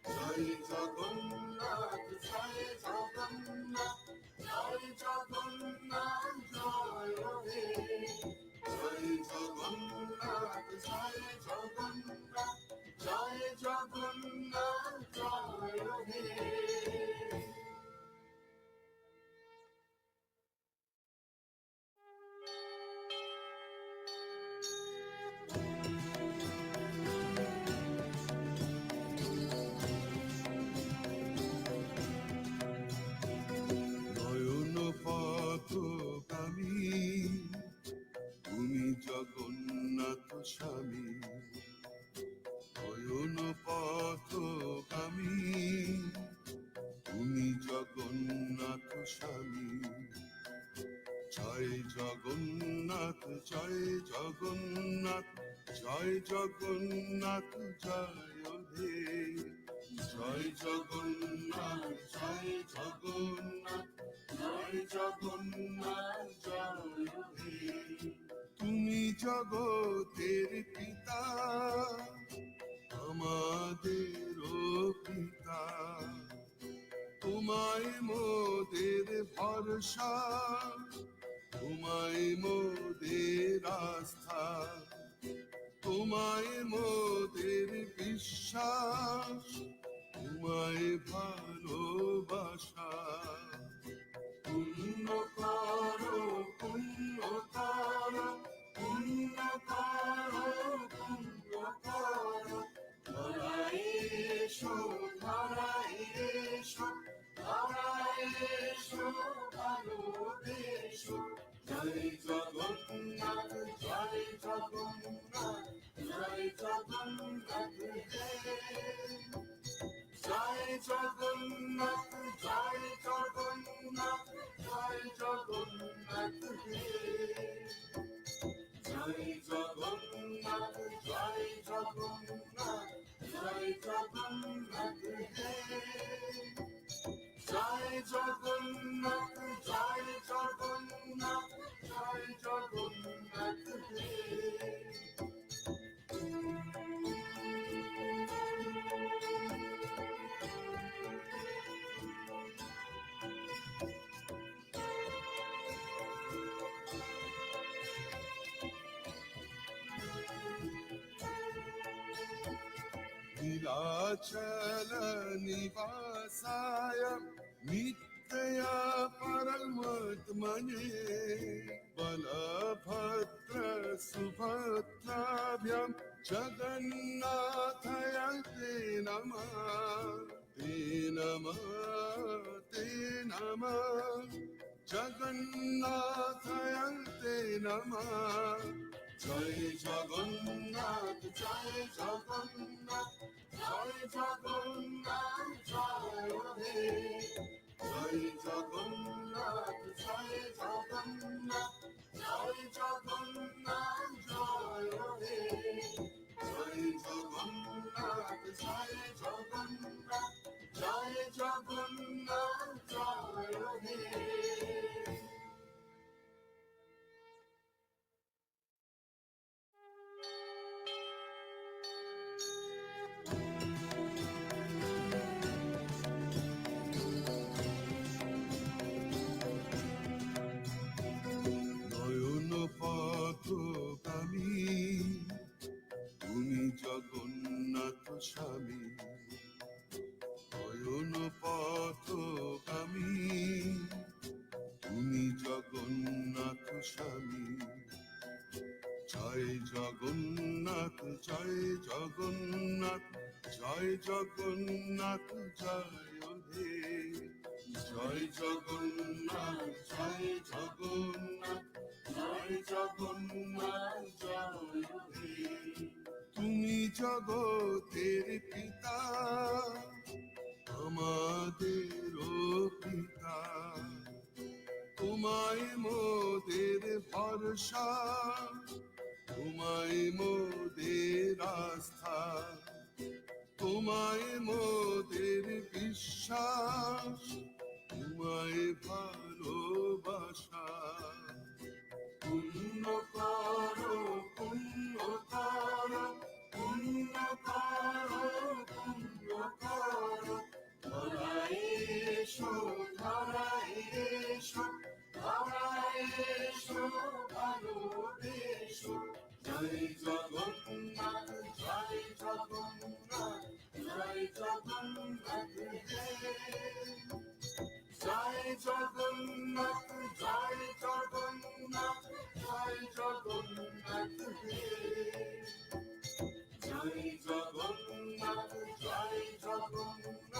S2: জয় জগন্নাথ
S1: জয় জগন্নাথ জয় জগন্নাথ জয় হে
S2: জয় জগন্নাথ
S1: জয় জগন্নাথ জয় জগন্নাথ জয় হে
S2: নয়ন পথগামী তুমি জগন্নাথ স্বামী নয়ন পথগামী তুমি জগন্নাথ স্বামী জয় জগন্নাথ জয় জগন্নাথ জয় জগন্নাথ জয় হে জয় জগন্নাথ জয় জগন্নাথ
S1: জয় জগন্নাথ জয় হে
S2: তুমি জগতের পিতা আমাদেরও পিতা তোমায় মোদের ভরসা তোমায় মোদের আস্থা তোমায় মোদের বিশ্বাস তোমায় ভালোবাসা
S1: জয় জগন্নাথ জয় জগন্নাথ জয় জগন্নাথ জয় জগন্নাথ জয় জগন্নাথ জয় জগন্নাথ জয় জগন্নাথ জয় জগন্নাথ জয় জগন্নাথ জয় জগন্নাথ জয় জগন্নাথ জয় জগন্নাথ
S2: नीलाचल निवासाय नित्या परमात्मने बलभद्र सुभद्राभ्यां जगन्नाथाय ते नमः ते नमः ते नमः जगन्नाथाय ते नमः জয় জগন্নাথ জয় জগন্নাথ জয় জগন্নাথ জয় হে জয় জগন্নাথ জয় জগন্নাথ জয় জগন্নাথ জয় হে জয় জগন্নাথ জয় জগন্নাথ জয় জগন্নাথ জয় হে পথগামী তুমি জগন্নাথ স্বামী নয়ন পথগামী তুমি জগন্নাথ স্বামী জয় জগন্নাথ জয় জগন্নাথ জয় জগন্নাথ জয় হে জয় জগন্নাথ জয় জগন্নাথ জয় জগন্নাথ জয় হে তুমি জগতের পিতা আমাদেরও পিতা তোমায় মোদের ভরসা তোমায় মোদের আস্থা তোমায় মোদের বিশ্বাস তোমায় ভালোবাসা পুণ্য করো পুণ্য করো পুণ্য করো পুণ্য করো ধরায় এসো ধরায় এসো ধরায় এসো ভালোবেসো জয় জগন্নাথ জয় জগন্নাথ জয় জগন্নাথ জয় জগন্নাথ জয় জগন্নাথ জয় জগন্নাথ জয় জগন্নাথ জয় জগন্নাথ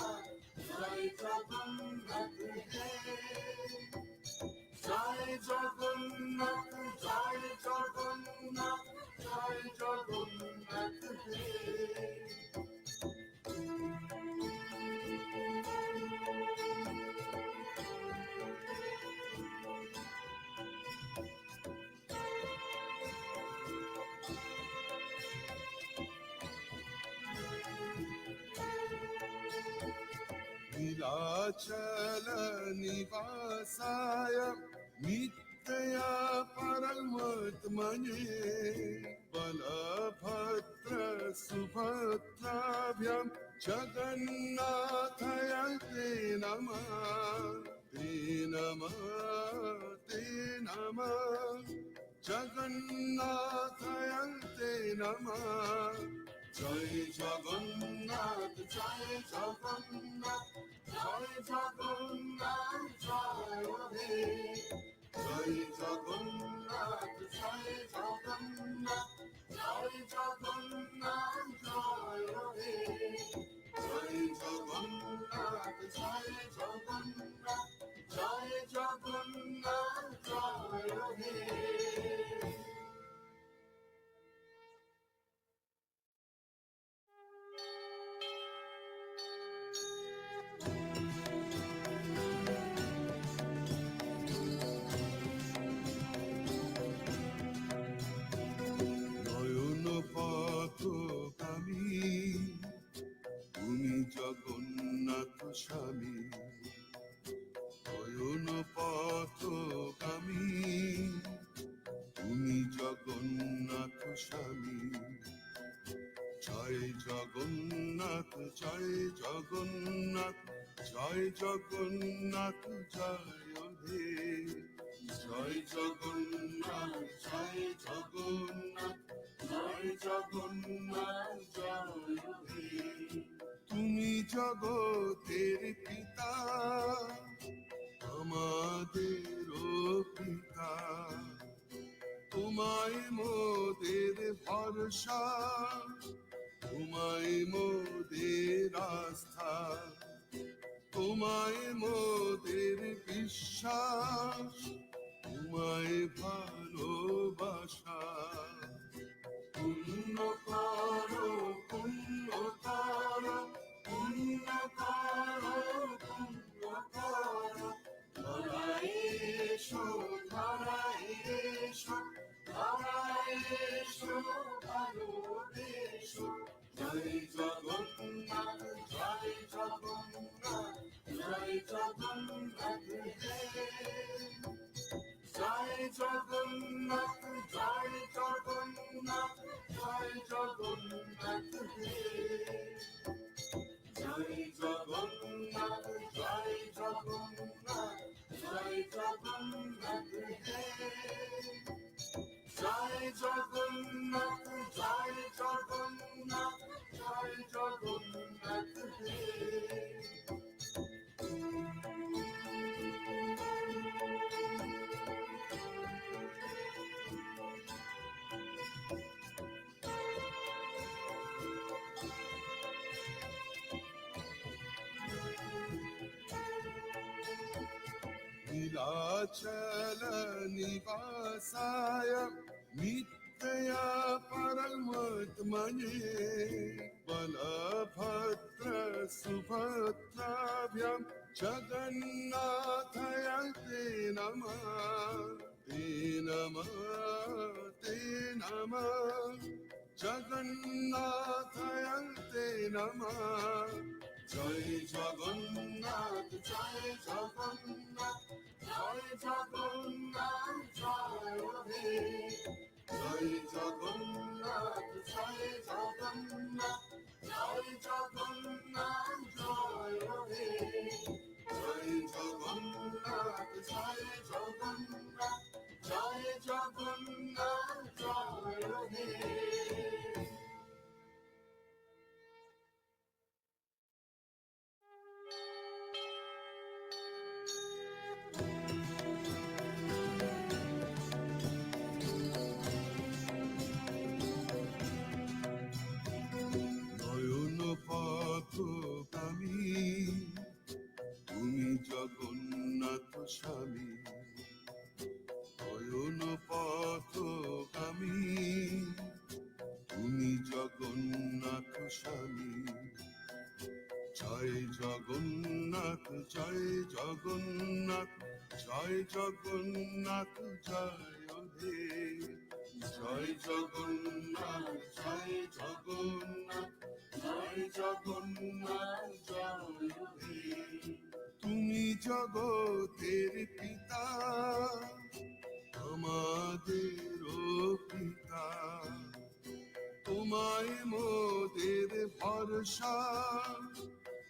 S2: জয় জগন্নাথ জয় জগন্নাথ জয় জগন্নাথ জয় জগন্নাথ नीलाचल निवासाय नित्या परमात्मने बलभद्र सुभद्राभ्यां जगन्नाथाय ते नमः ते नमः ते नमः जगन्नाथाय ते नमः জয় জগন্নাথ জয় জগন্নাথ জয় জগন্নাথ জয় হে জয় জগন্নাথ জয় জগন্নাথ জয় জগন্নাথ জয় হে জয় জগন্নাথ জয় জগন্নাথ জয় জগন্নাথ জয় হে জয় জগন্নাথ জয় জগন্নাথ জয় হে জয় জগন্নাথ জয় জগন্নাথ জয় জগন্নাথ জয় হে তুমি জগতের পিতা আমাদেরও পিতা তোমায় মোদের ভরসা তোমায় মোদের আস্থা তোমায় মোদের বিশ্বাস তোমায় ভালোবাসা পুণ্য করো পুণ্য করো পুণ্য করো পুণ্য করো ধরায় এসো ধরায় এসো ধরায় এসো ভালোবেসো জয় জগন্নাথ জয় জগন্নাথ জয় জগন্নাথ জয় জগন্নাথ জয় জগন্নাথ জয় জগন্নাথ জয় জগন্নাথ জয় জগন্নাথ জয় জগন্নাথ জয় জগন্নাথ জয় জগন্নাথ জয় জগন্নাথ नीलाचल निवासाय नित्या परमात्मने बलभद्र सुभद्राभ्यां जगन्नाथाय ते नमः ते नमः ते नमः जगन्नाथाय ते नमः জয় জগন্নাথ জয় জগন্নাথ জয় জগন্নাথ জয় হে জয় জগন্নাথ জয় জগন্নাথ জয় জগন্নাথ জয় হে জয় জগন্নাথ জয় জগন্নাথ জয় জগন্নাথ জয় হে পথগামী তুমি জগন্নাথ স্বামী নয়ন পথগামী তুমি জগন্নাথ স্বামী জয় জগন্নাথ জয় জগন্নাথ জয় জগন্নাথ জয় হে জয় জগন্নাথ জয় জগন্নাথ জয় জগন্নাথ জয় হে তুমি জগতের পিতা আমাদেরও পিতা তোমায় মোদের ভরসা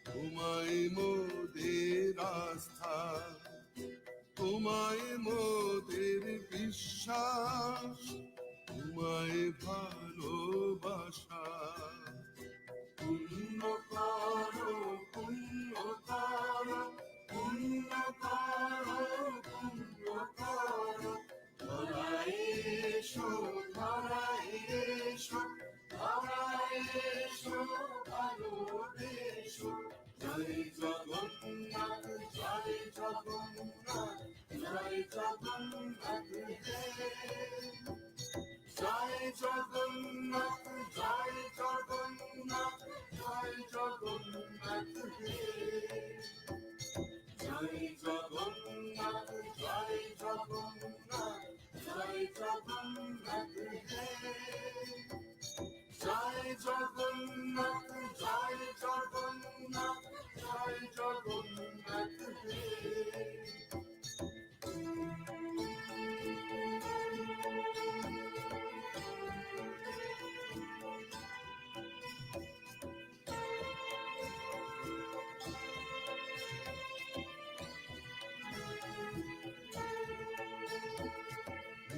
S2: তোমায় মোদের আস্থা তোমায় মোদের বিশ্বাস তোমায় ভালোবাসা পুণ্য করো পুণ্য করো পুণ্য করো পুণ্য করো ধরায় এসো ধরায় এসো ধরায় এসো ভালোবেসো জয় জগন্নাথ জয় জগন্নাথ জয় জগন্নাথ জয় জগন্নাথ জয় জগন্নাথ জয় জগন্নাথ জয় জগন্নাথ জয় জগন্নাথ জয় জগন্নাথ জয় জগন্নাথ জয় জগন্নাথ জয় জগন্নাথ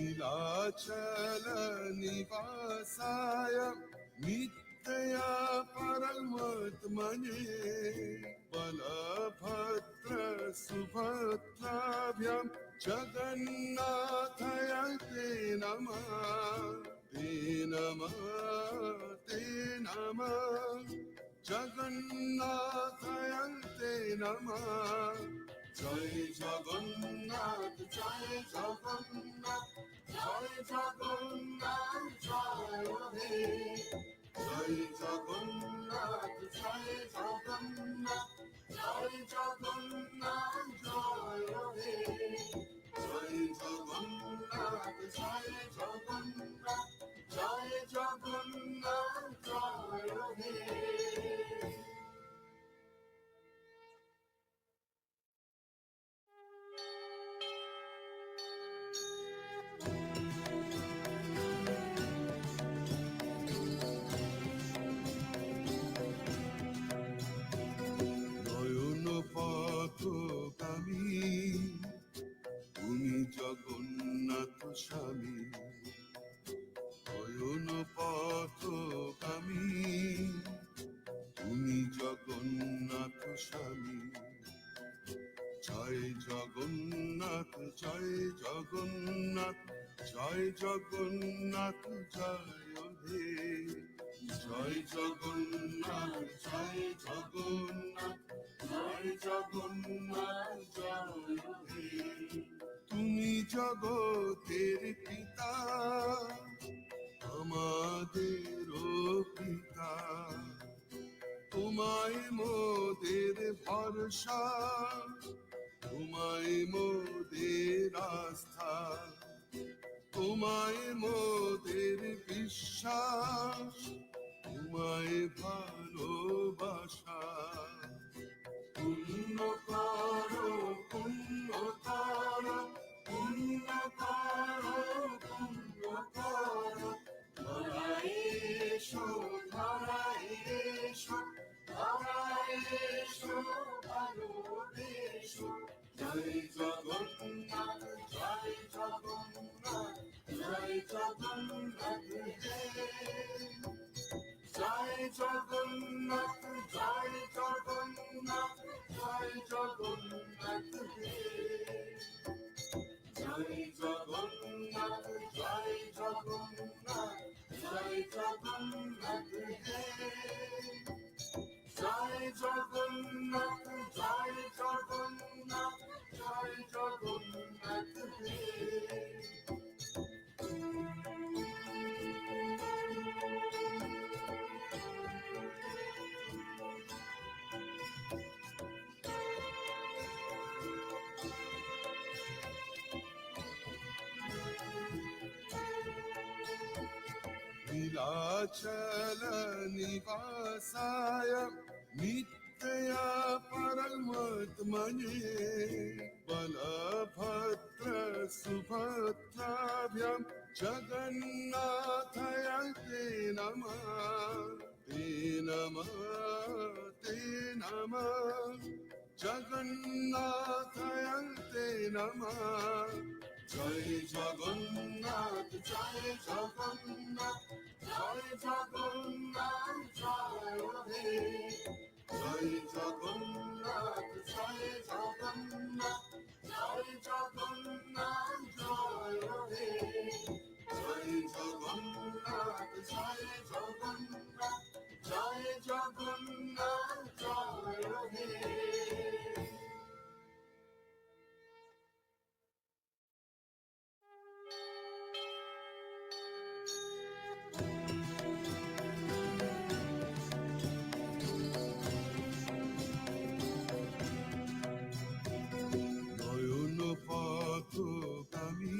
S1: नीलाचल निवासाय नित्या परमात्मने बलभद्र सुभद्राभ्यां जगन्नाथाय ते नमः ते नमः ते नमः जगन्नाथाय ते नमः जय जगन्नाथ जय जगन्नाथ जय जगन्नाथ जय हे जय जगन्नाथ जय जगन्नाथ जय जगन्नाथ जय हे जय जगन्नाथ जय जगन्नाथ जय जगन्नाथ जय हे পথগামী তুমি জগন্নাথ স্বামী নয়ন পথগামী তুমি জগন্নাথ স্বামী জয় জগন্নাথ জয় জগন্নাথ জয় জগন্নাথ জয় হে জয় জগন্নাথ জয় জগন্নাথ জয় জগন্নাথ জয় হে তুমি জগতের পিতা আমাদেরও পিতা তোমায় মোদের ভরসা তোমায় মোদের আস্থা তোমায় মোদের বিশ্বাস তোমায় ভালোবাসা পুণ্য করো পুণ্য করো পুণ্য করো পুণ্য করো ধরায় এসো ধরায় এসো ধরায় এসো ভালোবেসো জয় জগন্নাথ জয় জগন্নাথ জয় জগন্নাথ জয় জগন্নাথ জয় জগন্নাথ জয় জগন্নাথ জয় জগন্নাথ জয় জগন্নাথ জয় জগন্নাথ জয় জগন্নাথ জয় জগন্নাথ জয় জগন্নাথ नीलाचल निवासाय नित्या परमात्मने बलभद्र सुभद्राभ्यां जगन्नाथाय ते नमः ते नमः ते नमः जगन्नाथाय ते नमः जय जगन्नाथ जय जगन्नाथ जय जगन्नाथ जय हे जय जगन्नाथ जय जगन्नाथ जय जगन्नाथ जय हे जय जगन्नाथ जय जगन्नाथ जय जगन्नाथ जय हे পথগামী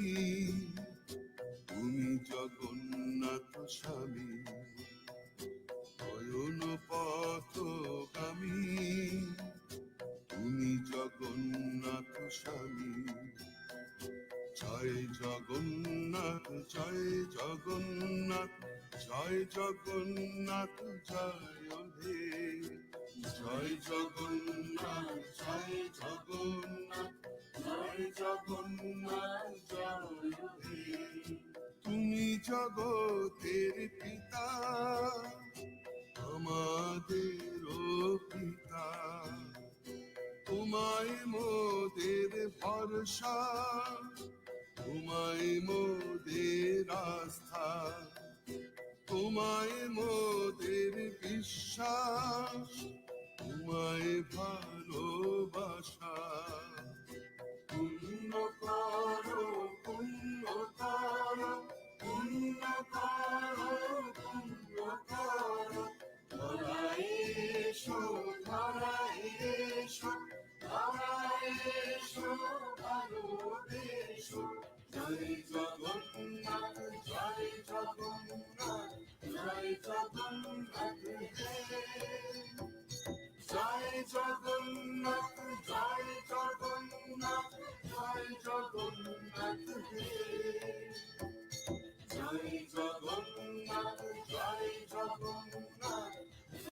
S1: তুমি জগন্নাথ স্বামী নয়ন পথগামী তুমি জগন্নাথ স্বামী জয় জগন্নাথ জয় জগন্নাথ জয় জগন্নাথ জয় হে জয় জগন্নাথ জয় জগন্নাথ জয় জগন্নাথ জয় হে জগতের পিতা, আমাদেরও পিতা। তোমায় মোদের ভরসা, তোমায় মোদের আস্থা, তোমায় মোদের বিশ্বাস, তোমায় ভালোবাসা।
S2: পুণ্য করো, পুণ্য করো, পুণ্য করো, পুণ্য করো। ধরায় এসো, ধরায় এসো, ধরায় এসো, ভালোবেসো। জয় জগন্নাথ, জয় জগন্নাথ, জয় জগন্নাথ হে। জয় জগন্নাথ,